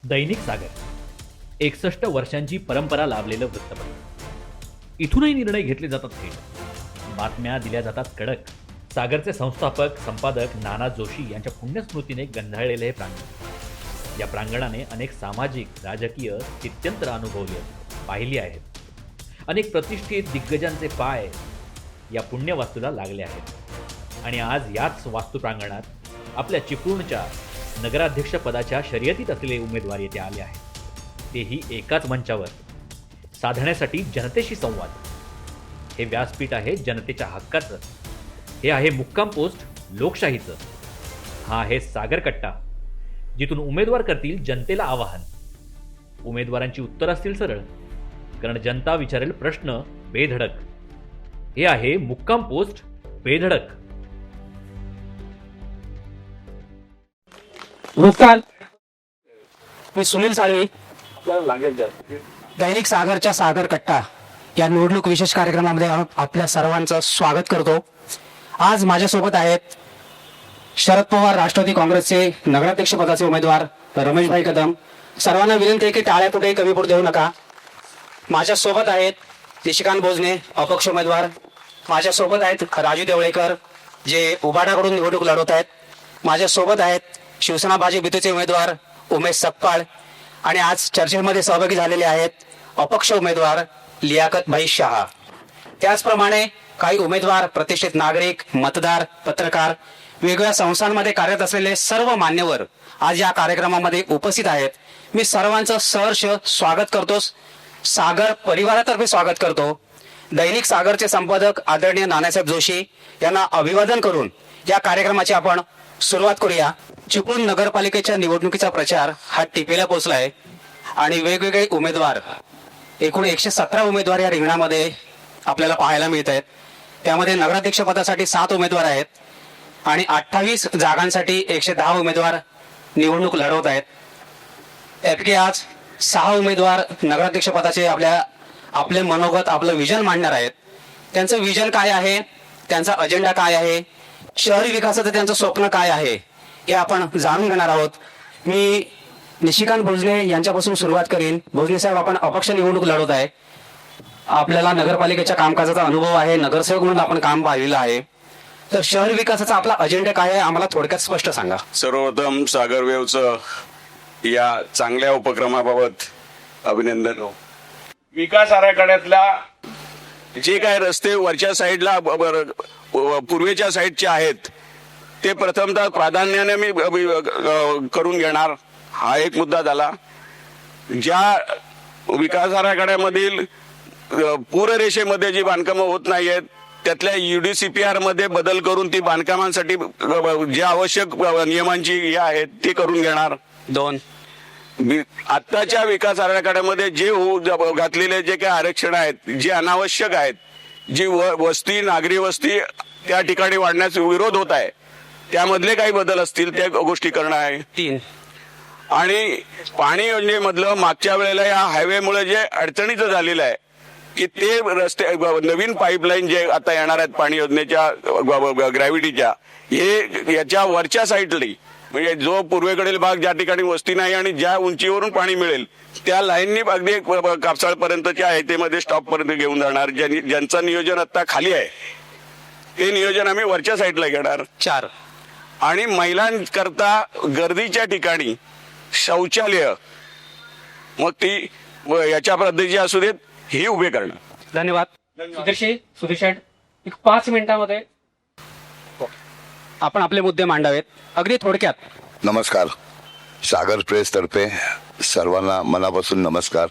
दैनिक सागर 61 वर्षांची परंपरा लाभलेलं वृत्तपत्र. इथूनही निर्णय घेतले जातात थेट, बातम्या दिल्या जातात कडक. सागरचे संस्थापक संपादक नाना जोशी यांच्या पुण्यस्मृतीने गंधाळलेले हे प्रांगण. या प्रांगणाने अनेक सामाजिक राजकीय स्थित्यंतर अनुभवली पाहिली आहेत. अनेक प्रतिष्ठित दिग्गजांचे पाय या पुण्यवास्तूला लागले आहेत. आणि आज याच वास्तू प्रांगणात आपल्या चिपळूणच्या नगराध्यक्षपदाच्या शर्यतीत असलेले उमेदवार येथे आले आहेत. तेही एकाच मंचावर साधण्यासाठी जनतेशी संवाद. हे व्यासपीठ आहे जनतेच्या हक्काचं. हे आहे मुक्काम पोस्ट लोकशाहीचं. हा आहे सागर कट्टा, जिथून उमेदवार करतील जनतेला आवाहन. उमेदवारांची उत्तर असतील सरळ, कारण जनता विचारेल प्रश्न बेधडक. हे आहे मुक्काम पोस्ट बेधडक. नमस्कार, मी सुनील साळवी. दैनिक सागरच्या सागर कट्टा या निवडणूक विशेष कार्यक्रमामध्ये आपल्या सर्वांचं स्वागत करतो. आज माझ्यासोबत आहेत शरद पवार राष्ट्रवादी काँग्रेसचे नगराध्यक्ष पदाचे उमेदवार रमेशभाई कदम. सर्वांना विनंती आहे की टाळ्या कुठेही कमी पडू देऊ नका. माझ्यासोबत आहेत निशिकांत भोजने अपक्ष उमेदवार. माझ्यासोबत आहेत राजू देवळेकर जे उबाडाकडून निवडणूक लढवत आहेत. माझ्यासोबत आहेत शिवसेना भाजप युतीचे उमेदवार उमेश सकपाळ. आणि आज चर्चेमध्ये सहभागी झालेले आहेत अपक्ष उमेदवार लियाकत भाई शहा. त्याचप्रमाणे काही उमेदवार, प्रतिष्ठित नागरिक, मतदार, पत्रकार, वेगवेगळ्या संस्थांमध्ये कार्यरत असलेले सर्व मान्यवर आज या कार्यक्रमामध्ये उपस्थित आहेत. मी सर्वांचं सहर्ष स्वागत करतो, सागर परिवारातर्फे स्वागत करतो. दैनिक सागरचे संपादक आदरणीय नानासाहेब जोशी यांना अभिवादन करून या कार्यक्रमाची आपण सुरुवात करूया. चिपळूण नगरपालिकेच्या निवडणुकीचा प्रचार हा टिपेला पोहोचलाय आणि वेगवेगळे उमेदवार, एकूण 117 उमेदवार या रिंगणामध्ये आपल्याला पाहायला मिळत आहेत. त्यामध्ये नगराध्यक्ष पदासाठी 7 उमेदवार आहेत आणि 28 जागांसाठी 110 उमेदवार निवडणूक लढवत आहेत. त्यापैकी आज 6 उमेदवार नगराध्यक्ष पदाचे आपले मनोगत, आपलं विजन मांडणार आहेत. त्यांचं विजन काय आहे, त्यांचा अजेंडा काय आहे, शहरी विकासाचं त्यांचं स्वप्न काय आहे, हे आपण जाणून घेणार आहोत. मी निशिकांत भोजने यांच्यापासून सुरुवात करीन. भोजने साहेब, आपण अपक्ष निवडणूक लढवत आहे. आपल्याला नगरपालिकेच्या कामकाजाचा अनुभव आहे, नगरसेवक म्हणून आपण काम पाहिलेलं आहे. तर शहर विकासाचा आपला अजेंडा काय आहे, आम्हाला थोडक्यात स्पष्ट सांगा. सर्वप्रथम सागर वेव्हचं या चांगल्या उपक्रमाबाबत अभिनंदन. विकास आराखड्यातल्या जे काय रस्ते वरच्या साईडला पूर्वेच्या साईडचे आहेत ते प्रथमतः प्राधान्याने मी करून घेणार. हा एक मुद्दा झाला. ज्या विकास आराखड्यामधील पूररेषेमध्ये जी बांधकामं होत नाहीयेत त्यातल्या UDCPR मध्ये बदल करून ती बांधकामांसाठी जे आवश्यक नियमांची हे आहेत ते करून घेणार. 2, आत्ताच्या विकास आराखड्यामध्ये जे घातलेले जे काही आरक्षण आहेत, जे अनावश्यक आहेत, जी वस्ती, नागरी वस्ती त्या ठिकाणी वाढण्यास विरोध होत आहे, त्यामधले काही बदल असतील त्या गोष्टी करणं आहे. 3, आणि पाणी योजनेमधलं मागच्या वेळेला या हायवेमुळे जे अडचणीचं झालेलं आहे की ते रस्ते, नवीन पाईपलाईन जे आता येणार आहेत पाणी योजनेच्या ग्रॅव्हिटीच्या, हे याच्या वरच्या साईडली, म्हणजे जो पूर्वेकडील भाग ज्या ठिकाणी वस्ती नाही आणि ज्या उंचीवरून पाणी मिळेल त्या लाईननी अगदी कापसाळपर्यंतच्या आहे स्टॉप पर्यंत घेऊन जाणार. ज्यांचं नियोजन आता खाली आहे ते नियोजन आम्ही वरच्या साईडला घेणार. 4, आणि महिलांकरता गर्दीच्या ठिकाणी शौचालय, मग ती याच्या पद्धतीची असू देत, हे उभे करणं. धन्यवाद. सुधीर शेठ, एक 5 मिनिटांमध्ये आपण आपले मुद्दे मांडावेत, अगदी थोडक्यात. नमस्कार. सागर प्रेस तर्फे सर्वांना मनापासून नमस्कार.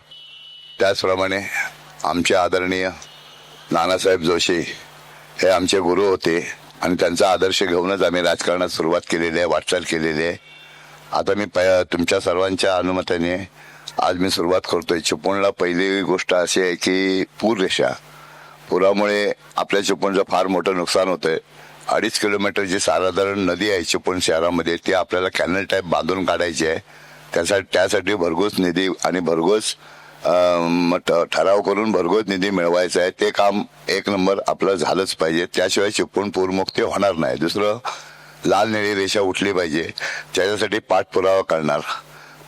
त्याचप्रमाणे आमचे आदरणीय नानासाहेब जोशी हे आमचे गुरु होते आणि त्यांचा आदर्श घेऊनच आम्ही राजकारणात सुरुवात केलेली आहे, वाटचाल केलेली आहे. आता मी तुमच्या सर्वांच्या अनुमतीने आज मी सुरुवात करतोय. चिपळूणला पहिली गोष्ट अशी आहे की पूररेषा, पुरामुळे आपल्या चिपळूणचं फार मोठं नुकसान होतंय. 2.5 किलोमीटरची साधारण नदी आहे चिपळूण शहरामध्ये, ती आपल्याला कॅनल टाईप बांधून काढायची आहे. त्यासाठी भरघोस निधी आणि भरघोस ठराव करून भरघोस निधी मिळवायचा आहे. ते काम 1 नंबर आपलं झालंच पाहिजे, त्याशिवाय चिपळूण पूरमुक्ती होणार नाही. दुसरं, लाल निळी रेषा उठली पाहिजे, त्याच्यासाठी पाठपुरावा करणार.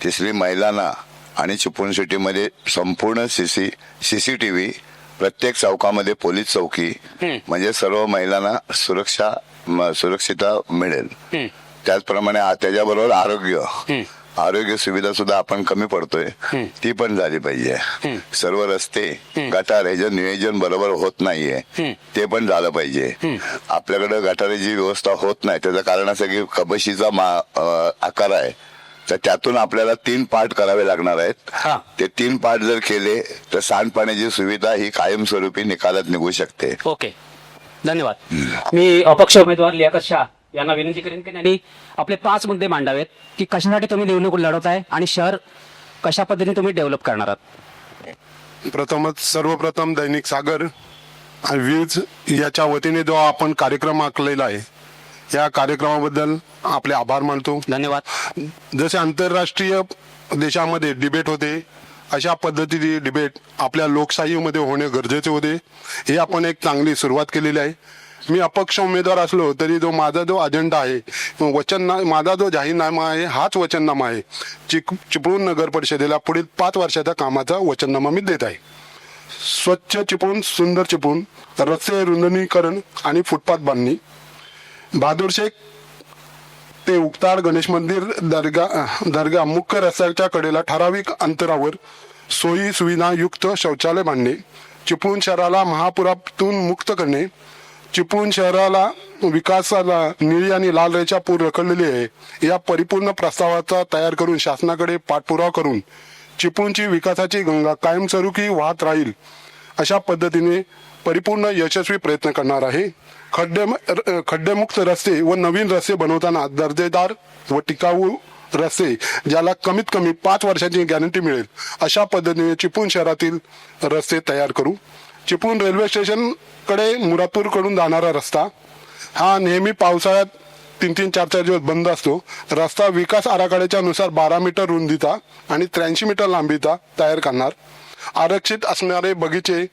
तिसरी महिलांना आणि चिपळूण सिटीमध्ये संपूर्ण CCTV, प्रत्येक चौकामध्ये पोलीस चौकी, म्हणजे सर्व महिलांना सुरक्षितता मिळेल. त्याचप्रमाणे त्याच्याबरोबर आरोग्य सुविधा सुद्धा आपण कमी पडतोय, ती पण झाली पाहिजे. सर्व रस्ते गटार हे जे नियोजन बरोबर होत नाहीये ते पण झालं पाहिजे. आपल्याकडे गटाराची व्यवस्था होत नाही, त्याचं कारण असं की कबशीचा आकार आहे, तर त्यातून आपल्याला 3 पार्ट करावे लागणार आहेत. ते 3 पार्ट जर केले तर सांडपाण्याची सुविधा ही कायमस्वरूपी निकालात निघू शकते. ओके, धन्यवाद. मी अपक्ष उमेदवार लियाकत शाह यांना विनंती करेन की त्यांनी आपले 5 मुद्दे मांडावेत की कशासाठी तुम्ही निवडणूक लढवत आहे आणि शहर कशा पद्धतीने तुम्ही डेव्हलप करणार आहात. सर्वप्रथम दैनिक सागर आणि वीज याच्या वतीने जो आपण कार्यक्रम आखलेला आहे, या कार्यक्रमाबद्दल आपले आभार मानतो. धन्यवाद. जसे आंतरराष्ट्रीय देशामध्ये डिबेट होते, अशा पद्धतीची डिबेट आपल्या लोकशाहीमध्ये होणे गरजेचे होते. हे आपण एक चांगली सुरुवात केलेली आहे. मी अपक्ष उमेदवार असलो तरी माझा जो अजेंडा आहे, माझा जो जाहीरनामा आहे, हाच वचननामा आहे. चिपळूण नगर परिषदेला पुढील 5 वर्षाच्या कामाचा वचननामा मी देत आहे. स्वच्छ चिपळूण, सुंदर चिपळूण, रस्ते रुंदीकरण आणि फुटपाथ बांधणी, बहादूर शेख ते उक्ताड गणेश मंदिर दर्गा मुख्य रस्त्याच्या कडेला ठराविक अंतरावर सोयी सुविधा युक्त शौचालय बांधणे, चिपळूण शहराला महापुरातून मुक्त करणे, चिपळूण शहराला विकासाला निळी आणि लाल रेषा पूर रखडलेली आहे. या परिपूर्ण प्रस्तावाचा तयार करून शासनाकडे पाठपुरावा करून चिपळूणची विकासाची गंगा कायमस्वरूपी वाहत राहील अशा पद्धतीने परिपूर्ण यशस्वी प्रयत्न करणार आहे. खड्डेमुक्त रस्ते व नवीन रस्ते बनवताना दर्जेदार व टिकाऊ रस्ते, ज्याला कमीत कमी 5 वर्षांची गॅरंटी मिळेल, अशा पद्धतीने चिपळूण शहरातील रस्ते तयार करू. चिपळूण रेल्वे स्टेशन कडे मुरादपूर कडून जाणारा रस्ता हा नेहमी पावसाळ्यात 3-3, 4-4 दिवस बंद असतो. रस्ता विकास आराखड्याच्या नुसार 12 मीटर रुंदीचा आणि 83 मीटर लांबीचा तयार करणार. आरक्षित असणारे बगीचे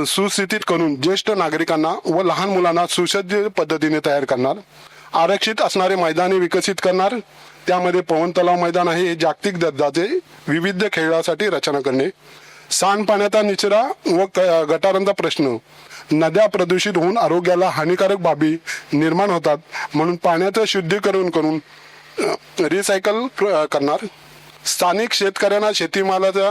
सुस्थितीत करून ज्येष्ठ नागरिकांना व लहान मुलांना सुसज्ज पद्धतीने तयार करणार. आरक्षित असणारे मैदाने विकसित करणार. त्यामध्ये पवन तलाव मैदान आहे, जागतिक दर्जाचे विविध खेळासाठी रचना करणे. सांडपाण्याचा निचरा व गटारांचा प्रश्न, नद्या प्रदूषित होऊन आरोग्याला हानिकारक बाबी निर्माण होतात, म्हणून पाण्याचं शुद्धीकरण करून रिसायकल करणार. स्थानिक शेतकऱ्यांना शेतीमालाच्या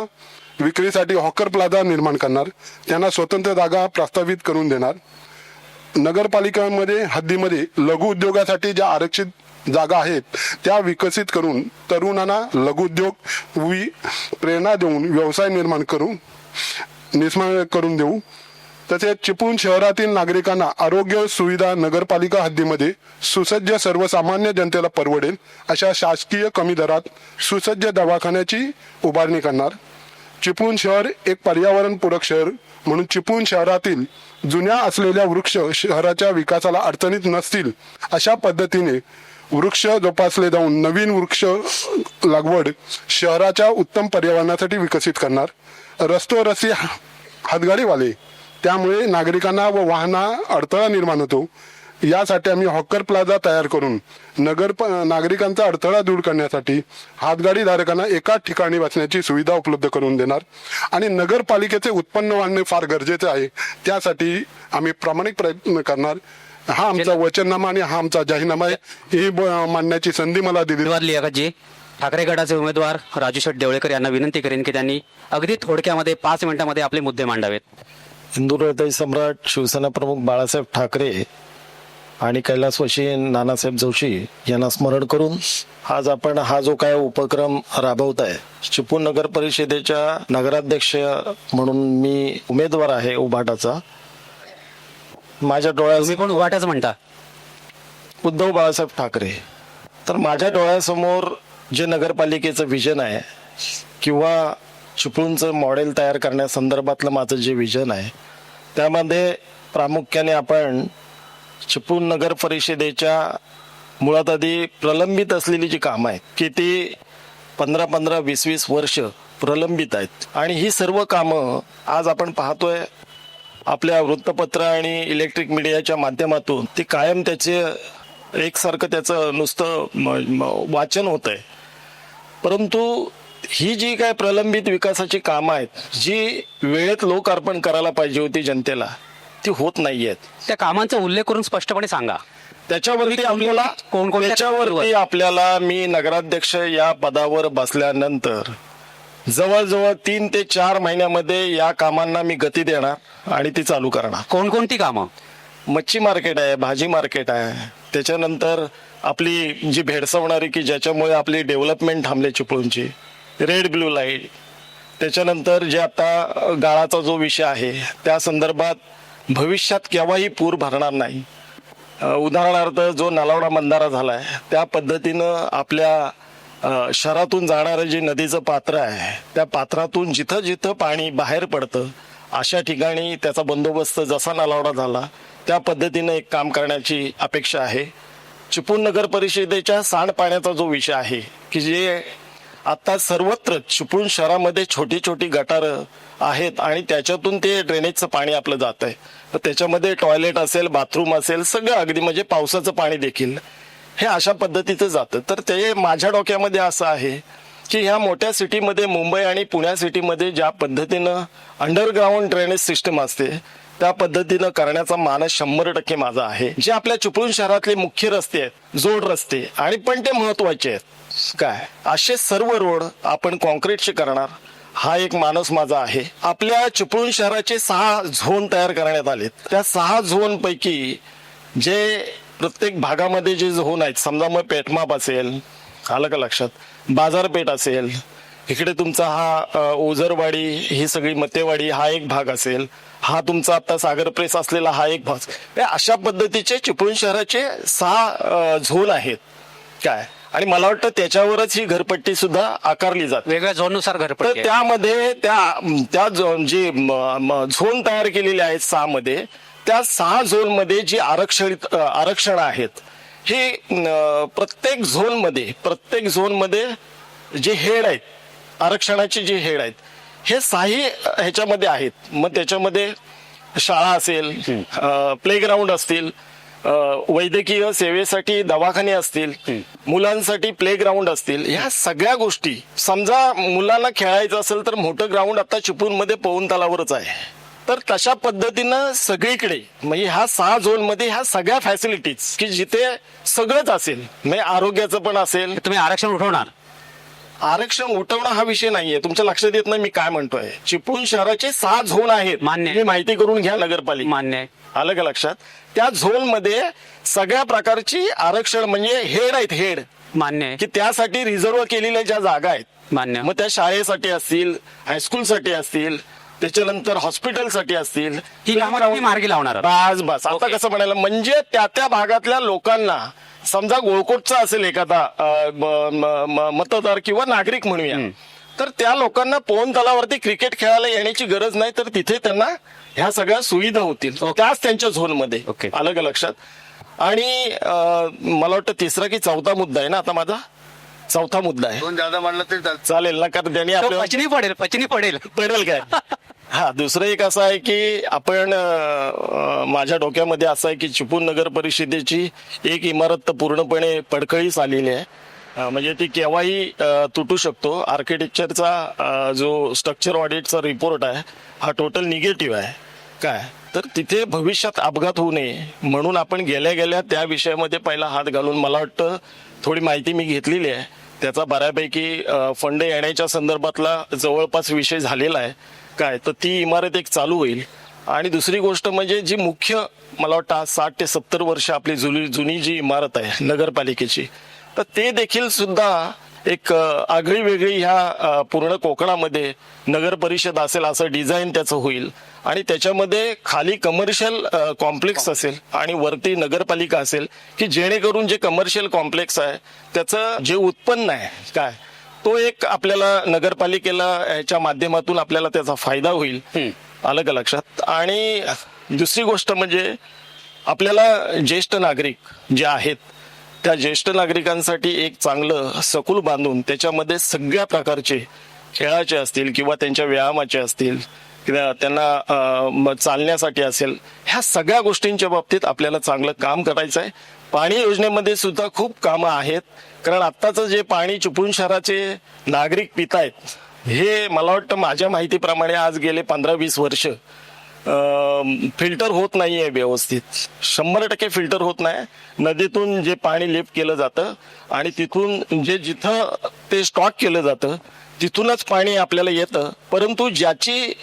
विक्रीसाठी हॉकर प्लाझा निर्माण करणार, त्यांना स्वतंत्र जागा प्रस्तावित करून देणार. नगरपालिकांमध्ये हद्दीमध्ये लघु उद्योगासाठी ज्या आरक्षित जागा आहेत त्या विकसित करून तरुणांना लघुउद्योग प्रेरणा देऊन व्यवसाय निर्माण करून देऊ. तसेच चिपळूण शहरातील नागरिकांना आरोग्य सुविधा नगरपालिका हद्दीमध्ये सुसज्ज सर्वसामान्य जनतेला परवडेल अशा शासकीय कमी दरात सुसज्ज दवाखान्याची उभारणी करणार. चिपळूण शहर एक पर्यावरणपूरक शहर म्हणून चिपळूण शहरातील जुन्या असलेल्या वृक्ष शहराच्या विकासाला अडचणीत नसतील अशा पद्धतीने वृक्ष जोपासले जाऊन नवीन वृक्ष लागवड शहराच्या उत्तम पर्यावरणासाठी विकसित करणार. रस्ते हातगाडीवाले, त्यामुळे नागरिकांना व वाहनांना अडथळा निर्माण होतो. यासाठी आम्ही हॉकर प्लाझा तयार करून नागरिकांचा अडथळा दूर करण्यासाठी हातगाडी धारकांना एकाच ठिकाणी बसण्याची सुविधा उपलब्ध करून देणार. आणि नगरपालिकेचे उत्पन्न वाढणे फार गरजेचे आहे, त्यासाठी आम्ही प्रामाणिक प्रयत्न करणार. हा आमचा वचननामा आणि हा आमचा जाहीरनामा आहे. ही मांडण्याची संधी मला दिली. धन्यवाद लियाकतजी. ठाकरे गटाचे उमेदवार राजू शेठ देवळेकर यांना विनंती करेन की त्यांनी अगदी थोडक्यामध्ये 5 मिनिटांमध्ये आपले मुद्दे मांडावेत. हिंदुहृदय सम्राट शिवसेना प्रमुख बाळासाहेब ठाकरे आणि कैलासवासी नानासाहेब जोशी यांना स्मरण करून आज आपण हा जो काय उपक्रम राबवत आहे, चिपळूण नगर परिषदेच्या नगराध्यक्ष म्हणून मी उमेदवार आहे उभाटाचा. माझ्या डोळ्यात तुम्ही पण उभाटाच म्हणता, उद्धव बाळासाहेब ठाकरे. तर माझ्या डोळ्यासमोर जे नगरपालिकेचं विजन आहे किंवा चिपळूणचं मॉडेल तयार करण्यासंदर्भातलं माझं जे विजन आहे, त्यामध्ये प्रामुख्याने आपण चिपळूण नगर परिषदेच्या मुळात आधी प्रलंबित असलेली जी कामं आहेत की ती 15-15, 20-20 वर्ष प्रलंबित आहेत. आणि ही सर्व कामं आज आपण पाहतोय आपल्या वृत्तपत्र आणि इलेक्ट्रिक मीडियाच्या माध्यमातून ती कायम त्याचे एकसारखं त्याचं नुसतं वाचन होत आहे. परंतु ही जी काय प्रलंबित विकासाची कामं आहेत, जी वेळेत लोकार्पण करायला पाहिजे होती जनतेला, ती होत नाहीयेत. त्या कामांचा उल्लेख करून स्पष्टपणे सांगा. त्याच्यावरती आपल्याला कोणकोणत्या त्याच्यावरती आपल्याला मी नगराध्यक्ष या पदावर बसल्यानंतर जवळजवळ 3 ते 4 महिन्यामध्ये या कामांना मी गती देणार आणि ती चालू करणार. कोणकोणती कामं? मच्छी मार्केट आहे, भाजी मार्केट आहे, त्याच्यानंतर आपली जी भेडसावणारी की ज्याच्यामुळे आपली डेव्हलपमेंट थांबले चिपळूणची, रेड ब्लू लाईट, त्याच्यानंतर जे आता गाळाचा जो विषय आहे त्या संदर्भात भविष्यात केव्हाही पूर भरणार नाही. उदाहरणार्थ जो नलावडा बंधारा झालाय त्या पद्धतीनं आपल्या शहरातून जाणारं जे नदीचं पात्र आहे त्या पात्रातून जिथं जिथं पाणी बाहेर पडतं अशा ठिकाणी त्याचा बंदोबस्त जसा नलावडा झाला त्या पद्धतीनं एक काम करण्याची अपेक्षा आहे. चिपळूण नगर परिषदेच्या सांडपाण्याचा जो विषय आहे की जे आता सर्वत्र चिपळूण शहरामध्ये छोटी छोटी गटारं आहेत आणि त्याच्यातून ते ड्रेनेजचं पाणी आपलं जात आहे. तर त्याच्यामध्ये टॉयलेट असेल, बाथरूम असेल, सगळं अगदी म्हणजे पावसाचं पाणी देखील हे अशा पद्धतीचं जातं. तर ते माझ्या डोक्यामध्ये असं आहे की ह्या मोठ्या सिटीमध्ये, मुंबई आणि पुण्या सिटीमध्ये ज्या पद्धतीनं अंडरग्राऊंड ड्रेनेज सिस्टम असते त्या पद्धतीनं करण्याचा मानस 100% माझा आहे. जे आपल्या चिपळूण शहरातले मुख्य रस्ते आहेत, जोड रस्ते, आणि पण ते महत्वाचे आहेत काय, असे सर्व रोड आपण कॉन्क्रीटचे करणार हा एक मानस माझा आहे. आपल्या चिपळूण शहराचे 6 झोन तयार करण्यात आलेत. त्या 6 झोन पैकी जे प्रत्येक भागामध्ये जे झोन आहेत, समजा मग पेठमाप असेल, आलं का लक्षात, बाजारपेठ असेल, इकडे तुमचा हा ओझरवाडी, ही सगळी मतेवाडी हा एक भाग असेल, हा तुमचा आता सागर प्रेस असलेला हा एक भाग, अशा पद्धतीचे चिपळूण शहराचे 6 झोन आहेत काय. आणि मला वाटतं त्याच्यावरच ही घरपट्टी सुद्धा आकारली जाते, वेगळ्या झोननुसार तर घरपट्टी. त्यामध्ये त्या जे झोन तयार केलेले आहेत 6 मध्ये, त्या 6 झोन मध्ये जी आरक्षण आहेत हे प्रत्येक झोन मध्ये जे हेड आहेत, आरक्षणाचे जे हेड आहेत हे 6 ह्याच्यामध्ये आहेत. मग त्याच्यामध्ये शाळा असेल, प्लेग्राऊंड असतील, वैद्यकीय सेवेसाठी दवाखाने असतील, मुलांसाठी प्लेग्राऊंड असतील, ह्या सगळ्या गोष्टी, समजा मुलांना खेळायचं असेल तर मोठं ग्राउंड आता चिपळूणमध्ये पवून तलावरच आहे. तर तशा पद्धतीनं सगळीकडे म्हणजे ह्या 6 झोन मध्ये ह्या सगळ्या फॅसिलिटीज की जिथे सगळंच असेल, म्हणजे आरोग्याचं पण असेल. तुम्ही आरक्षण उठवणार? आरक्षण उठवणं हा विषय नाहीये, तुमच्या लक्षात येत नाही मी काय म्हणतोय. चिपळूण शहराचे 6 झोन आहेत, मान्य. ही माहिती करून घ्या नगरपालिका. मान्य आहे. आलं का लक्षात? त्या झोन मध्ये सगळ्या प्रकारची आरक्षण म्हणजे हेड आहेत, हेड मान्य आहे. की त्यासाठी रिझर्व केलेल्या ज्या जागा आहेत, मान्य. मग त्या शाळेसाठी असतील, हायस्कूलसाठी असतील, त्याच्यानंतर हॉस्पिटलसाठी असतील, ही कामं तुम्ही मार्गी लावणार? बस आता कसं म्हणायला, म्हणजे त्या भागातल्या लोकांना, समजा गोळकोटचा असेल एखादा मतदार किंवा नागरिक म्हणूया, तर त्या लोकांना पवन तलावरती क्रिकेट खेळायला येण्याची गरज नाही, तर तिथे त्यांना ह्या सगळ्या सुविधा होतील त्याच त्यांच्या झोन मध्ये. आलं का लक्षात? आणि मला वाटतं 3रा की 4था मुद्दा आहे ना, आता माझा 4था मुद्दा आहे. म्हणलं तरी चालेल ना, कारण त्यांनी आपल्याला पचनी पडेल. पडेल काय. हा, दुसरं एक असं आहे की आपण माझ्या डोक्यामध्ये असं आहे की चिपळूण नगर परिषदेची एक इमारत तर पूर्णपणे पडकळीस आलेली आहे, म्हणजे ती केव्हाही तुटू शकतो. आर्किटेक्चरचा जो स्ट्रक्चर ऑडिटचा रिपोर्ट आहे हा टोटल निगेटिव्ह आहे काय. तर तिथे भविष्यात अपघात होऊ नये म्हणून आपण गेल्या त्या विषयामध्ये पहिला हात घालून मला वाटतं थोडी माहिती मी घेतलेली आहे. त्याचा बऱ्यापैकी फंड येण्याच्या संदर्भातला जवळपास विषय झालेला आहे काय. तर ती इमारत एक चालू होईल. आणि दुसरी गोष्ट म्हणजे जी मुख्य मला वाटतं 60 ते 70 वर्ष आपली जुनी जी इमारत आहे नगरपालिकेची, तर ते देखील सुद्धा एक आगळी वेगळी ह्या पूर्ण कोकणामध्ये नगर परिषद असेल असं डिझाईन त्याचं होईल. आणि त्याच्यामध्ये खाली कमर्शियल कॉम्प्लेक्स असेल आणि वरती नगरपालिका असेल की जेणेकरून जे कमर्शियल कॉम्प्लेक्स आहे त्याचं जे उत्पन्न आहे काय, तो एक आपल्याला नगरपालिकेला याच्या माध्यमातून आपल्याला त्याचा फायदा होईल. आलं का लक्षात? आणि दुसरी गोष्ट म्हणजे आपल्याला ज्येष्ठ नागरिक जे आहेत त्या ज्येष्ठ नागरिकांसाठी एक चांगलं सकुल बांधून त्याच्यामध्ये सगळ्या प्रकारचे खेळाचे असतील किंवा त्यांच्या व्यायामाचे असतील किंवा त्यांना चालण्यासाठी असेल, ह्या सगळ्या गोष्टींच्या बाबतीत आपल्याला चांगलं काम करायचं आहे. पाणी योजनेमध्ये सुद्धा खूप कामं आहेत. कारण आत्ताचं जे पाणी चिपळूण शहराचे नागरिक पितायत हे मला वाटतं माझ्या माहितीप्रमाणे आज गेले 15-20 वर्ष फिल्टर होत नाहीये व्यवस्थित. 100% फिल्टर होत नाही. नदीतून जे पाणी लिफ्ट केलं जातं आणि तिथून जिथं ते स्टॉक केलं जातं तिथूनच पाणी आपल्याला येतं, परंतु ज्याची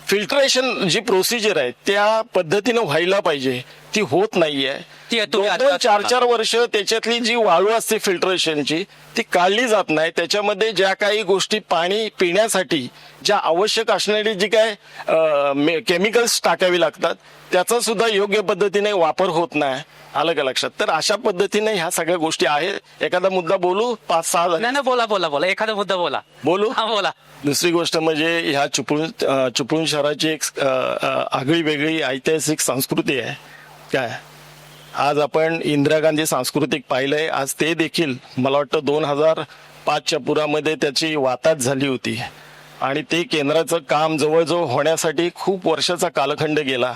फिल्ट्रेशन जी प्रोसिजर आहे त्या पद्धतीनं व्हायला पाहिजे ती होत नाहीये. ती तुम्ही 2-4 वर्ष त्याच्यातली जी वाळू असते फिल्ट्रेशनची ती काढली जात नाही. त्याच्यामध्ये ज्या काही गोष्टी पाणी पिण्यासाठी ज्या आवश्यक असणारी जी काय केमिकल्स टाकावी लागतात त्याचा सुद्धा योग्य पद्धतीने वापर होत नाही. आलं का लक्षात? तर अशा पद्धतीने ह्या सगळ्या गोष्टी आहेत. एखादा मुद्दा बोलू? 5-6 नाही बोला एखादा मुद्दा बोला. बोलू? हा बोला. दुसरी गोष्ट म्हणजे ह्या चिपळूण शहराची एक आगळी वेगळी ऐतिहासिक संस्कृती आहे. काय आज आपण इंदिरा गांधी सांस्कृतिक पाहिलंय, आज ते देखील मला वाटतं 2005च्या पुरामध्ये त्याची वाताहत झाली होती आणि ते केंद्राचं काम जवळजवळ होण्यासाठी खूप वर्षाचा कालखंड गेला.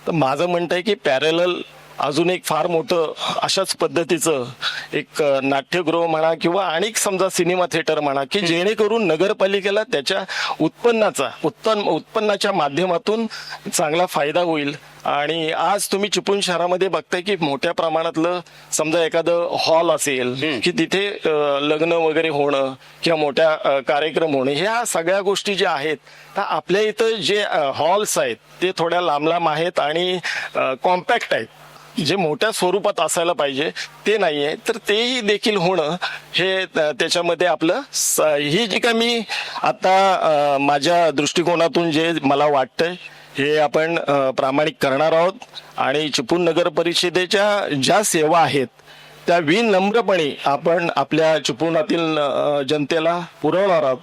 तर माझं म्हणणं आहे की पॅरलल अजून एक फार मोठं अशाच पद्धतीचं एक नाट्यगृह म्हणा किंवा अनेक समजा सिनेमा थिएटर म्हणा की जेणेकरून नगरपालिकेला त्याच्या उत्पन्नाच्या माध्यमातून चांगला फायदा होईल. आणि आज तुम्ही चिपळूण शहरामध्ये बघताय की मोठ्या प्रमाणातलं समजा एखादं हॉल असेल की तिथे लग्न वगैरे होणं किंवा मोठ्या कार्यक्रम होणे, ह्या सगळ्या गोष्टी ज्या आहेत तर आपल्या इथं जे हॉल्स आहेत ते थोड्या लांब आहेत आणि कॉम्पॅक्ट आहेत. जे मोठ्या स्वरूपात असायला पाहिजे ते नाहीये. तर तेही देखील होणं हे त्याच्यामध्ये आपलं ही जी काय मी आता माझ्या दृष्टिकोनातून जे मला वाटतंय हे आपण प्रामाणिक करणार आहोत. आणि चिपळूण नगर परिषदेच्या ज्या सेवा आहेत त्या विनम्रपणे आपण आपल्या चिपळूणातील जनतेला पुरवणार आहोत.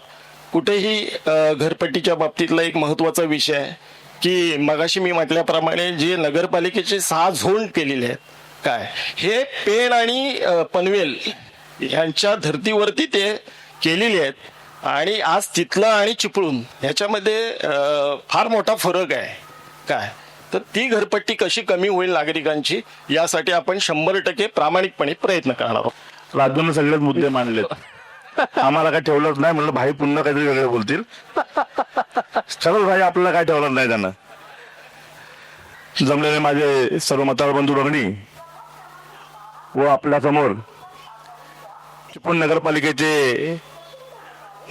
कुठेही घरपट्टीच्या बाबतीतला एक महत्वाचा विषय आहे की मगाशी मी म्हटल्याप्रमाणे जे नगरपालिकेचे 6 झोन केलेले आहेत काय हे पेण आणि पनवेल यांच्या धर्तीवरती ते केलेले आहेत. आणि आज तिथलं आणि चिपळूण ह्याच्यामध्ये फार मोठा फरक आहे काय. तर ती घरपट्टी कशी कमी होईल नागरिकांची यासाठी आपण 100% प्रामाणिकपणे प्रयत्न करणार आहोत. राज्याने सगळेच मुद्दे मांडलेत. आम्हाला काय ठेवलंच नाही म्हणलं भाई पुन्हा काहीतरी वेगळे बोलतील. खरंच भाई आपल्याला काय ठेवलं नाही. त्यांना जमलेले माझे सर्व मतदार बंधू भगिनी व आपल्या समोर चिपळूण नगरपालिकेचे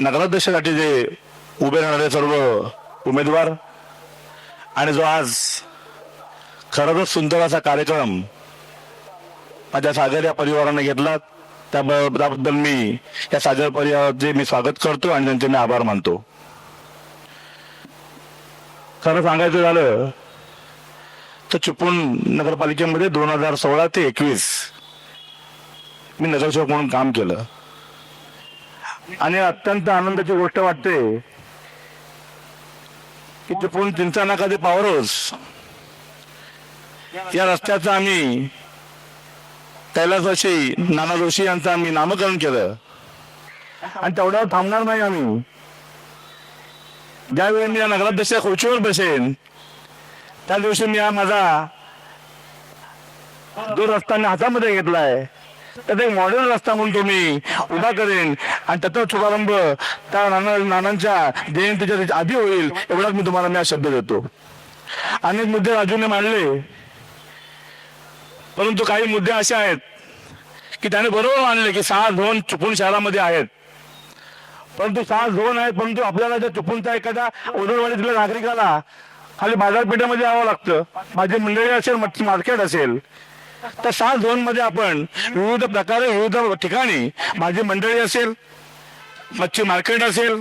नगराध्यक्षासाठी जे उभे राहणारे सर्व उमेदवार आणि जो आज खरंच सुंदर असा कार्यक्रम माझ्या सागर या परिवाराने घेतला त्याबद्दल मी या सागर परिवाराचे मी स्वागत करतो आणि त्यांचे मी आभार मानतो. खरं सांगायचं झालं तर चिपळूण नगरपालिकेमध्ये 2016 ते 2021 मी नगरसेवक म्हणून काम केलं आणि अत्यंत आनंदाची गोष्ट वाटते की चिपळूण चिंचा नाका ते पॉवर हाऊस या रस्त्याचं आम्ही कैलासवासी नाना जोशी यांचं आम्ही नामकरण केलं. आणि तेवढ्यावर थांबणार नाही आम्ही. ज्यावेळी मी या नगराध्यक्ष खुर्चीवर बसेन त्या दिवशी मी हा माझा जो रस्ता मी हातामध्ये घेतलाय त्यात एक मॉडेल रस्ता म्हणून तो मी उभा करेन आणि त्याचा शुभारंभ त्या नानांच्या जयंतीच्या आधी होईल एवढाच मी तुम्हाला मी शब्द देतो. अनेक मुद्दे राजूने मांडले परंतु काही मुद्दे असे आहेत की त्याने बरोबर मानले की 6 झोन चिपळूण शहरामध्ये आहेत. परंतु 6 झोन आहेत परंतु आपल्याला त्या चिपळूणच्या एखाद्या ओदरवाडीतल्या नागरिकाला खाली बाजारपेठेमध्ये यावं लागतं. माझी मंडळी असेल मार्केट असेल तर 6 झोन मध्ये आपण विविध प्रकारे विविध ठिकाणी माझी मंडळी असेल, मच्छी मार्केट असेल,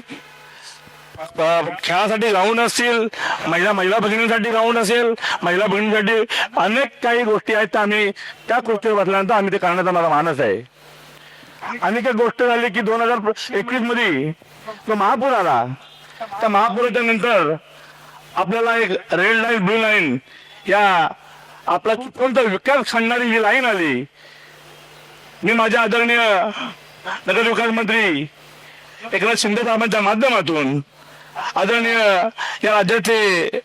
खेळासाठी ग्राउंड असतील, महिला भगिनींसाठी ग्राउंड असेल, महिला भगिनींसाठी अनेक काही गोष्टी आहेत त्या आम्ही त्या गोष्टीवर बसल्यानंतर आम्ही ते करण्याचा मला मानस आहे. अनेक एक गोष्ट झाली की 2021 मध्ये तो महापूर आला. त्या महापुराच्या नंतर आपल्याला एक रेड लाईन ब्लू लाईन या आपला चिपळूणचा विकास खणणारी जी लाईन आली. मी माझ्या आदरणीय नगरविकास मंत्री एकनाथ शिंदे साहेबांच्या माध्यमातून आदरणीय या राज्याचे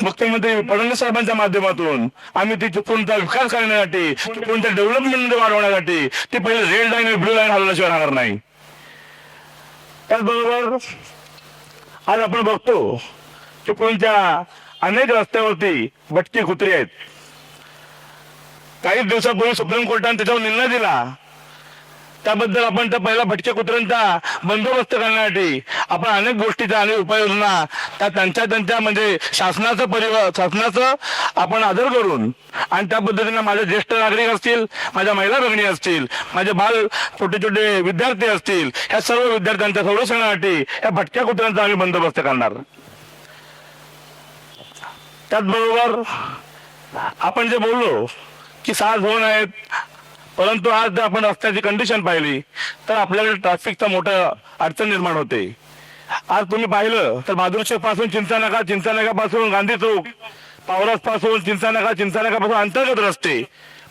मुख्यमंत्री फडणवीस साहेबांच्या माध्यमातून आम्ही ती चिपळूणचा विकास करण्यासाठी, चिपळूणच्या डेव्हलपमेंट वाढवण्यासाठी ती पहिले रेड लाईन आणि ब्लू लाईन हलवल्याशिवाय राहणार नाही. त्याचबरोबर आज आपण बघतो चिपळूणच्या अनेक रस्त्यावरती भटकी कुत्री आहेत. काही दिवसापूर्वी सुप्रीम कोर्टाने त्याच्यावर निर्णय दिला. त्याबद्दल आपण त्या पहिला भटक्या कुत्र्यांचा बंदोबस्त करण्यासाठी आपण अनेक गोष्टीच्या अनेक उपाययोजना त्या त्यांच्या म्हणजे शासनाचं आपण आदर करून आणि त्या पद्धतीने माझे ज्येष्ठ नागरिक असतील, माझ्या महिला भगिनी असतील, माझे छोटे छोटे विद्यार्थी असतील, ह्या सर्व विद्यार्थ्यांच्या संरक्षणासाठी या भटक्या कुत्र्यांचा आम्ही बंदोबस्त करणार. त्याचबरोबर आपण जे बोललो की 6 झोन आहेत, परंतु आज जर आपण रस्त्याची कंडिशन पाहिली तर आपल्याला ट्रॅफिकचा मोठा अडचण निर्माण होते. आज तुम्ही पाहिलं तर बहादूरचौक पासून चिंचानाकापासून गांधी चौक, पावरास पासून चिंचानाकापासून अंतर्गत रस्ते,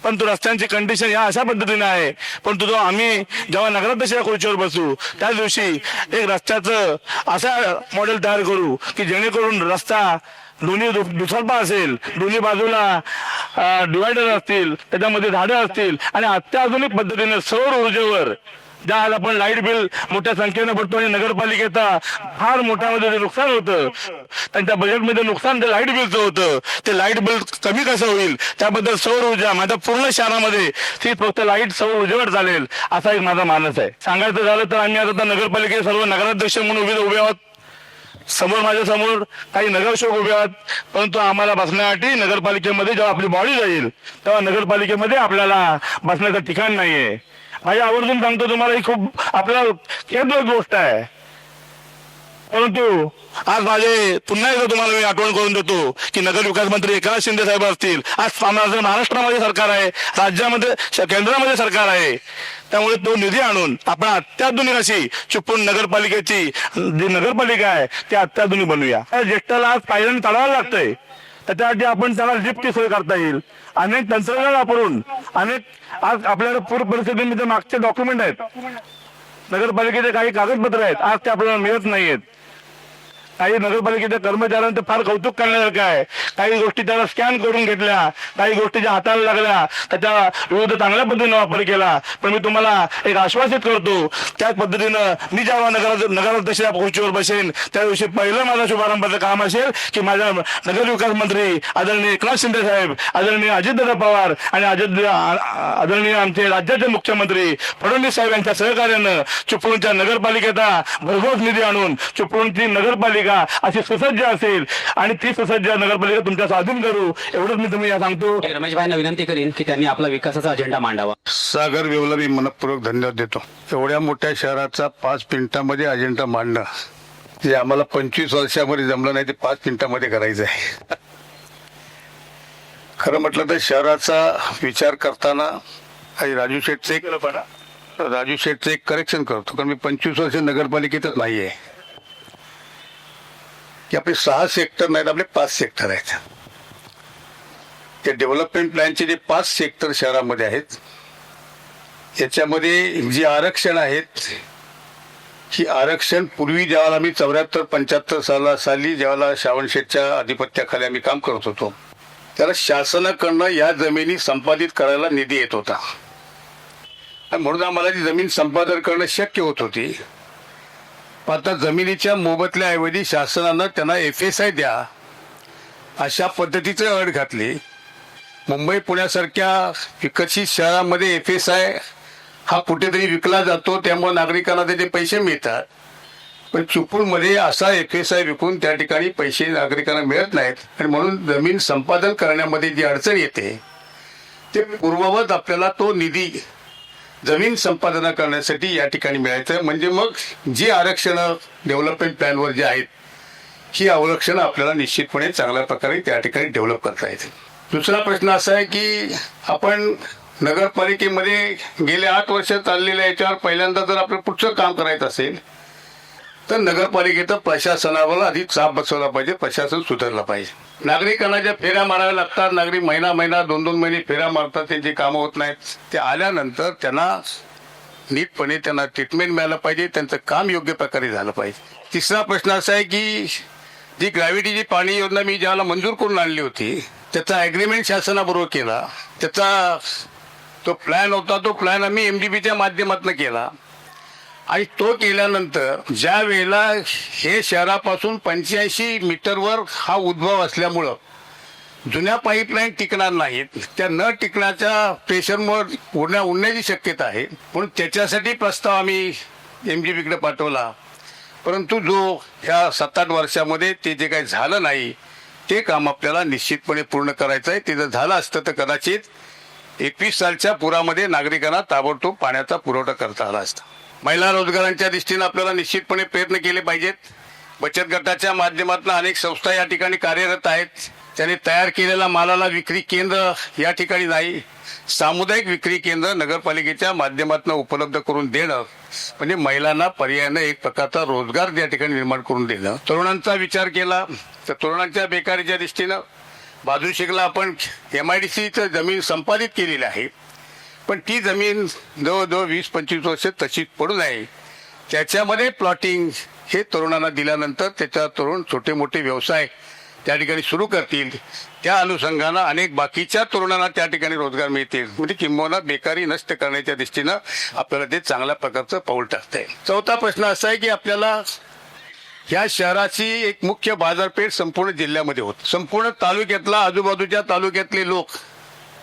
परंतु रस्त्यांची कंडिशन या अशा पद्धतीने आहे. परंतु आम्ही जेव्हा नगराध्यक्षाच्या खुर्चीवर बसू त्या दिवशी एक रस्त्याचं असा मॉडेल तयार करू की जेणेकरून रस्ता दोन्ही दुसरपा असेल, दोन्ही बाजूला डिवायडर असतील, त्याच्यामध्ये झाडं असतील आणि अत्याधुनिक पद्धतीने सौर ऊर्जेवर ज्या आज आपण लाईट बिल मोठ्या संख्येने भरतो आणि नगरपालिकेचा फार मोठ्यामध्ये नुकसान होतं, त्यांच्या बजेटमध्ये नुकसान ते लाईट बिलचं होतं, ते लाईट बिल कमी कसं होईल त्याबद्दल सौर ऊर्जा माझ्या पूर्ण शहरामध्ये ती फक्त लाईट सौर ऊर्जेवर चालेल असा एक माझा मानस आहे. सांगायचं झालं तर आम्ही आता नगरपालिकेचे सर्व नगराध्यक्ष म्हणून उभे आहोत. माझ्या समोर काही नगरसेवक उभे आहेत, परंतु आम्हाला बसण्यासाठी नगरपालिकेमध्ये जेव्हा आपली बॉडी जाईल तेव्हा नगरपालिकेमध्ये आपल्याला बसण्याचं ठिकाण नाहीये. माझ्या आवर्जून सांगतो तुम्हाला, ही खूप आपल्याला खेदजनक गोष्ट आहे. परंतु आज माझे पुन्हा एकदा तुम्हाला मी आठवण करून देतो की नगरविकास मंत्री एकनाथ शिंदे साहेब असतील, आज महाराष्ट्रामध्ये सरकार आहे, राज्यामध्ये केंद्रामध्ये सरकार आहे, त्यामुळे तो निधी आणून आपण अत्याधुनिक अशी चिपळूण नगरपालिकेची जी नगरपालिका आहे ती अत्याधुनिक बनवूया. ज्येष्ठाला आज पायऱ्याने चढायला लागतंय, त्याच्यासाठी आपण त्याला लिफ्टची सोय करता येईल. अनेक तंत्रज्ञान वापरून आज आपल्याला पूर परिस्थितीमध्ये मागचे डॉक्युमेंट आहेत, नगरपालिकेचे काही कागदपत्र आहेत, आज ते आपल्याला मिळत नाहीयेत. काही नगरपालिकेच्या कर्मचाऱ्यांचं फार कौतुक करण्यासारखं आहे. काही गोष्टी त्याला स्कॅन करून घेतल्या, काही गोष्टीच्या हाताला लागल्या, त्याच्या विविध चांगल्या पद्धतीने वापर केला. पण मी तुम्हाला एक आश्वासित करतो, त्याच पद्धतीनं मी जेव्हा नगराध्यक्षाच्या खुर्चीवर बसेन त्या दिवशी पहिलं माझं शुभारंभाचं काम असेल की माझ्या नगरविकास मंत्री आदरणीय एकनाथ शिंदे साहेब, आदरणीय अजितदादा पवार आणि आदरणीय आमचे राज्याचे मुख्यमंत्री फडणवीस साहेब यांच्या सहकार्यानं चिपळूणच्या नगरपालिकेचा भरघोस निधी आणून चिपळूणची नगरपालिका अशी सुसज्ज असेल आणि ती सुसज्ज नगरपालिका तुमच्या स्वाधीन करू, एवढंच मी तुम्ही सांगतो. रमेशभाईंना विनंती करीन की त्यांनी आपला विकासाचा अजेंडा मांडावा. सागर वेवला मी मनपूर्वक धन्यवाद देतो. एवढ्या मोठ्या शहराचा 5 मिनिटांमध्ये अजेंडा मांडणं जे आम्हाला 25 वर्षामध्ये जमलं नाही ते 5 मिनिटांमध्ये करायचं आहे. खरं म्हटलं तर शहराचा विचार करताना राजू शेठचं एक करेक्शन करतो, कारण मी 25 वर्ष नगरपालिकेतच नाहीये की आपले 6 सेक्टर नाहीत, आपले 5 सेक्टर आहेत. ते डेव्हलपमेंट प्लॅनचे जे 5 सेक्टर शहरामध्ये आहेत याच्यामध्ये जी आरक्षण आहेत ही आरक्षण पूर्वी ज्यावेळेला आम्ही 74-75 साली ज्यावेळेला श्रावण शेठच्या अधिपत्याखाली आम्ही काम करत होतो त्याला शासनाकडनं या जमिनी संपादित करायला निधी येत होता आणि म्हणून आम्हाला ती जमीन संपादन करणं शक्य होत होती. आता जमिनीच्या मोबदल्याऐवजी शासनानं त्यांना FSI द्या अशा पद्धतीचं अट घातली. मुंबई पुण्यासारख्या विकसित शहरामध्ये FSI हा कुठेतरी विकला जातो, त्यामुळे नागरिकांना त्याचे पैसे मिळतात. पण चिपळूणमध्ये असा FSI विकून त्या ठिकाणी पैसे नागरिकांना मिळत नाहीत आणि म्हणून जमीन संपादन करण्यामध्ये जी अडचण येते ते पूर्ववत आपल्याला तो निधी जमीन संपादन करण्यासाठी या ठिकाणी मिळायचं. म्हणजे मग जी आरक्षणं डेव्हलपमेंट प्लॅनवर जी आहेत ही आरक्षणं आपल्याला निश्चितपणे चांगल्या प्रकारे त्या ठिकाणी डेव्हलप करता येते. दुसरा प्रश्न असा आहे की आपण नगरपालिकेमध्ये गेले 8 वर्ष चाललेल्या याच्यावर पहिल्यांदा जर आपलं पुढचं काम करायचं असेल तर नगरपालिकेचं प्रशासनावर आधी चाप बसवला पाहिजे, प्रशासन सुधारलं पाहिजे. नागरिकांना ज्या फेऱ्या माराव्या लागतात, नागरिक महिना 2-2 महिने फेऱ्या मारतात, त्यांची कामं होत नाहीत. ते आल्यानंतर त्यांना नीटपणे त्यांना ट्रीटमेंट मिळालं पाहिजे, त्यांचं काम योग्य प्रकारे झालं पाहिजे. तिसरा प्रश्न असा आहे की जी ग्रॅव्हिटीची पाणी योजना मी ज्याला मंजूर करून आणली होती त्याचा ॲग्रीमेंट शासनाबरोबर केला. त्याचा तो प्लॅन होता, तो प्लॅन आम्ही MDBच्या माध्यमातून केला. आणि तो केल्यानंतर ज्या वेळेला हे शहरापासून 85 मीटरवर हा उद्भव असल्यामुळं जुन्या पाईपलाईन टिकणार नाहीत, त्या न टिकण्याच्या प्रेशरमुळे उडण्याची शक्यता आहे. म्हणून त्याच्यासाठी प्रस्ताव आम्ही MDBकडे पाठवला. परंतु जो ह्या 7-8 वर्षामध्ये ते जे काही झालं नाही ते काम आपल्याला निश्चितपणे पूर्ण करायचं आहे. ते जर झालं असतं तर कदाचित 21 सालच्या पुरामध्ये नागरिकांना ताबडतोब पाण्याचा पुरवठा करता आला असता. महिला रोजगारांच्या दृष्टीनं आपल्याला निश्चितपणे प्रयत्न केले पाहिजेत. बचत गटाच्या माध्यमातून अनेक संस्था या ठिकाणी कार्यरत आहेत. त्यांनी तयार केलेल्या मालाला विक्री केंद्र या ठिकाणी नाही, सामुदायिक विक्री केंद्र नगरपालिकेच्या माध्यमातून उपलब्ध करून देणं म्हणजे महिलांना पर्यायानं एक प्रकारचा रोजगार या ठिकाणी निर्माण करून देणं. तरुणांचा विचार केला तर तरुणांच्या बेकारीच्या दृष्टीनं बाजूशेकला आपण MIDCचं जमीन संपादित केलेली आहे, पण ती जमीन जवळजवळ 20-25 वर्ष तशीच पडू नये. त्याच्यामध्ये प्लॉटिंग हे तरुणांना दिल्यानंतर त्याच्या तरुण छोटे मोठे व्यवसाय त्या ठिकाणी सुरू करतील. त्या अनुषंगानं अनेक बाकीच्या तरुणांना त्या ठिकाणी रोजगार मिळतील. म्हणजे किंबहुना बेकारी नष्ट करण्याच्या दृष्टीनं आपल्याला ते चांगल्या प्रकारचं पाऊल टाकता येईल. चौथा प्रश्न असा आहे की आपल्याला ह्या शहराची एक मुख्य बाजारपेठ संपूर्ण जिल्ह्यामध्ये होती. संपूर्ण तालुक्यातला आजूबाजूच्या तालुक्यातले लोक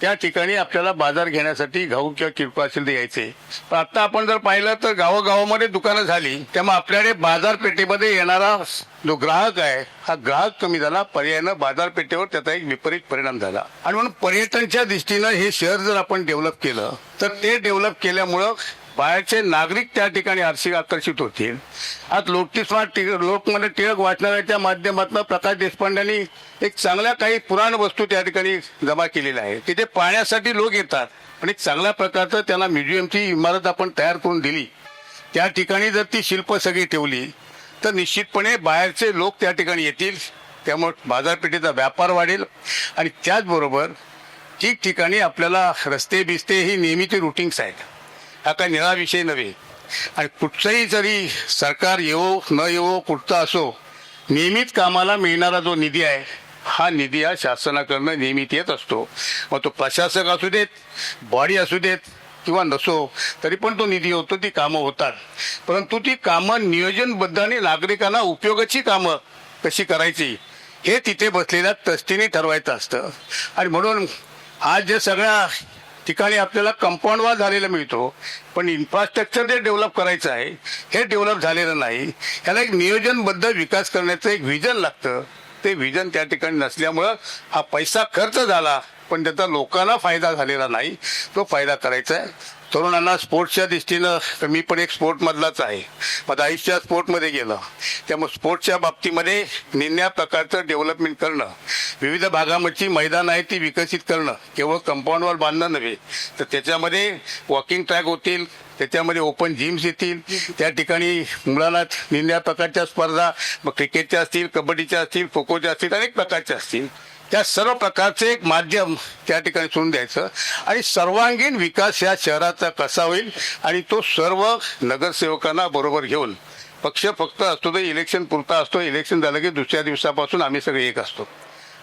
त्या ठिकाणी आपल्याला बाजार घेण्यासाठी घाऊक किंवा किरकोळ असेल ते यायचे. पण आता आपण जर पाहिलं तर गावोगावामध्ये दुकानं झाली, त्यामुळे आपल्याकडे बाजारपेठेमध्ये येणारा जो ग्राहक आहे हा ग्राहक कमी झाला. पर्यायानं बाजारपेठेवर त्याचा एक विपरीत परिणाम झाला. आणि म्हणून पर्यटनच्या दृष्टीनं हे शहर जर आपण डेव्हलप केलं तर ते डेव्हलप केल्यामुळं बाहेरचे नागरिक त्या ठिकाणी आर्थिक आकर्षित होतील. आज लोकमान्य टिळक वाचनालयाच्या माध्यमातून प्रकाश देशपांड्यांनी एक चांगल्या काही पुराण वस्तू त्या ठिकाणी जमा केलेल्या आहे. तिथे पाहण्यासाठी लोक येतात, पण एक चांगल्या प्रकारचं त्यांना म्युझियमची इमारत आपण तयार करून दिली. त्या ठिकाणी जर ती शिल्प सगळी ठेवली तर निश्चितपणे बाहेरचे लोक त्या ठिकाणी येतील. त्यामुळे बाजारपेठेचा व्यापार वाढेल. आणि त्याचबरोबर ठिकठिकाणी आपल्याला रस्ते बिस्ते ही नेहमीची रुटीन्स आहेत. हा काही निळा विषय नव्हे. आणि कुठचंही जरी सरकार येवो न येवो कुठचा असो, नियमित कामाला मिळणारा जो निधी आहे हा निधी हा शासनाकडनं नियमित येत असतो. मग तो प्रशासक असू देत, बॉडी असू देत किंवा नसो, तरी पण तो निधी होतो, ती कामं होतात. परंतु ती कामं नियोजनबद्ध आणि नागरिकांना उपयोगाची कामं कशी करायची हे तिथे बसलेल्या ट्रस्टीने ठरवायचं असतं. आणि म्हणून आज जे सगळ्या ठिकाणी आपल्याला कंपाऊंड वॉल झालेला मिळतो, पण इन्फ्रास्ट्रक्चर जे डेव्हलप करायचं आहे हे डेव्हलप झालेलं नाही. याला एक नियोजनबद्ध विकास करण्याचं एक व्हिजन लागतं. ते व्हिजन त्या ठिकाणी नसल्यामुळं हा पैसा खर्च झाला, पण त्याचा लोकांना फायदा झालेला नाही. तो फायदा करायचा आहे. तरुणांना स्पोर्ट्सच्या दृष्टीनं, तर मी पण एक स्पोर्टमधलाच आहे, माझं आयुष्य स्पोर्टमध्ये गेलं. त्यामुळे स्पोर्ट्सच्या बाबतीमध्ये निम्या प्रकारचं डेव्हलपमेंट करणं, विविध भागामध्ये मैदान आहे ती विकसित करणं, केवळ कंपाऊंड वॉल बांधणं नव्हे तर त्याच्यामध्ये वॉकिंग ट्रॅक होतील, त्याच्यामध्ये ओपन जिम्स येतील. त्या ठिकाणी मुलांना निम्या प्रकारच्या स्पर्धा, मग क्रिकेटच्या असतील, कबड्डीच्या असतील, खो खोच्या असतील, अनेक प्रकारच्या असतील. त्या सर्व प्रकारचे एक माध्यम त्या ठिकाणी सोडून द्यायचं आणि सर्वांगीण विकास या शहराचा कसा होईल आणि तो सर्व नगरसेवकांना बरोबर घेऊन. पक्ष फक्त असतो तर इलेक्शन पुरता असतो. इलेक्शन झालं की दुसऱ्या दिवसापासून आम्ही सगळे एक असतो.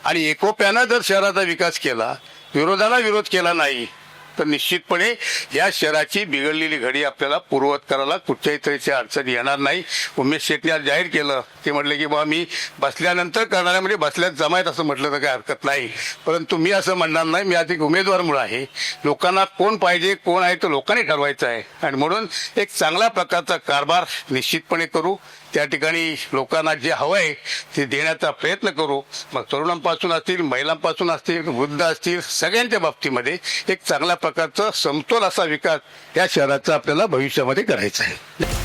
आणि एकोप्यानं जर शहराचा विकास केला, विरोधाला विरोध केला नाही, तर निश्चितपणे या शहराची बिघडलेली घडी आपल्याला पूर्ववत करायला कुठच्याही तऱ्हेची अडचण येणार नाही. उमेश शेट्टी आज जाहीर केलं, ते म्हटले की बाबा मी बसल्यानंतर करणाऱ्या म्हणजे बसल्यात जमायत असं म्हटलं तर काही हरकत नाही. परंतु मी असं म्हणणार नाही. मी आज एक उमेदवार म्हणून आहे. लोकांना कोण पाहिजे कोण आहे तो लोकांनी ठरवायचं आहे. आणि म्हणून एक चांगल्या प्रकारचा कारभार निश्चितपणे करू. त्या ठिकाणी लोकांना जे हवं आहे ते देण्याचा प्रयत्न करू. मग तरुणांपासून असतील, महिलांपासून असतील, वृद्ध असतील, सगळ्यांच्या बाबतीमध्ये एक चांगल्या प्रकारचा समतोल असा विकास या शहराचा आपल्याला भविष्यामध्ये करायचा आहे.